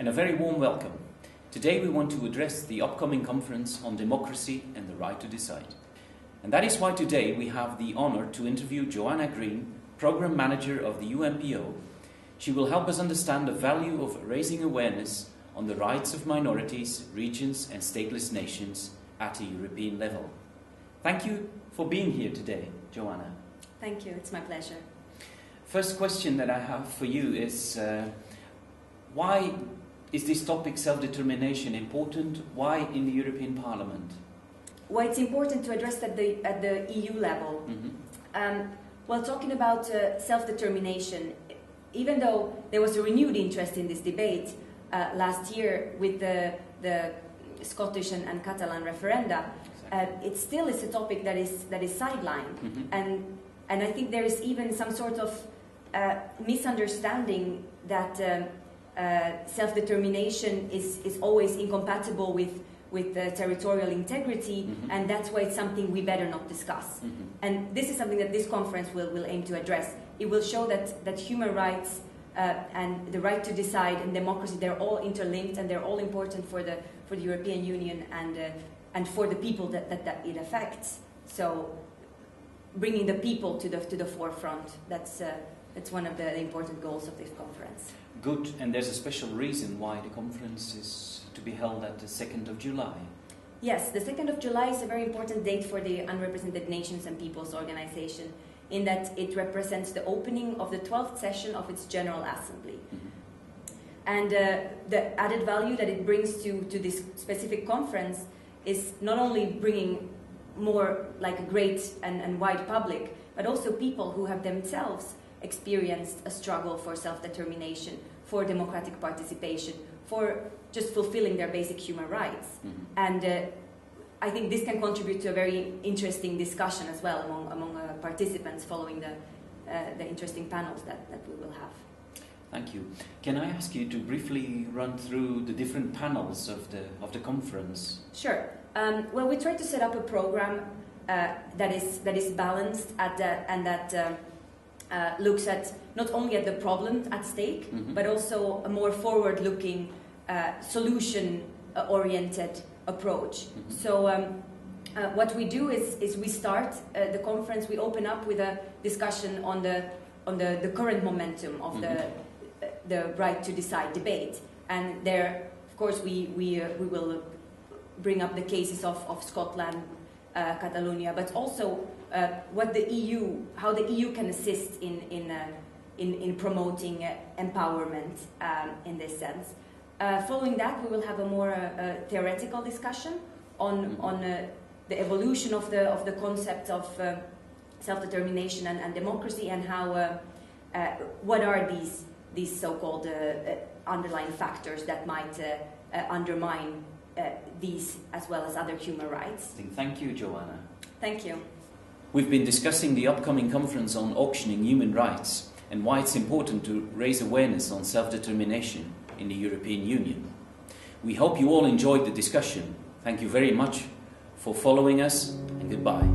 and a very warm welcome. Today we want to address the upcoming conference on democracy and the right to decide. And that is why today we have the honor to interview Johanna, Program Manager of the UNPO. She will help us understand the value of raising awareness on the rights of minorities, regions and stateless nations at a European level. Thank you for being here today, Johanna. Thank you, it's my pleasure. First question that I have for you is, why is this topic, self-determination, important? Why in the European Parliament? Well, it's important to address at the EU level. Well, talking about self-determination, even though there was a renewed interest in this debate last year with the Scottish and Catalan referenda, it still is a topic that is sidelined, and I think there is even some sort of misunderstanding that self-determination is always incompatible with territorial integrity, and that's why it's something we better not discuss. And this is something that this conference will aim to address. It will show that human rights and the right to decide and democracy, they're all interlinked and they're all important for the European Union and for the people that it affects. So bringing the people to the forefront, that's one of the important goals of this conference. Good, and there's a special reason why the conference is to be held at the 2nd of July. Yes, the 2nd of July is a very important date for the Unrepresented Nations and Peoples Organization, in that it represents the opening of the 12th session of its General Assembly. And the added value that it brings to this specific conference is not only bringing more like a great and wide public, but also people who have themselves experienced a struggle for self-determination, for democratic participation, for just fulfilling their basic human rights. And I think this can contribute to a very interesting discussion as well among participants following the interesting panels that we will have. Thank you. Can I ask you to briefly run through the different panels of the conference? Sure. Well, we try to set up a program that is balanced and that looks at not only at the problem at stake, but also a more forward-looking, solution-oriented approach. So what we do is we start the conference, we open up with a discussion on the current momentum of the right to decide debate, and there, of course, we will bring up the cases of Scotland, Catalonia, but also how the EU can assist in promoting empowerment in this sense. Following that, we will have a more theoretical discussion on the evolution of the concept of self-determination and democracy, and how what are these so-called underlying factors that might undermine these as well as other human rights. Thank you, Johanna. Thank you. We've been discussing the upcoming conference on auctioning human rights and why it's important to raise awareness on self-determination in the European Union. We hope you all enjoyed the discussion. Thank you very much for following us, and goodbye.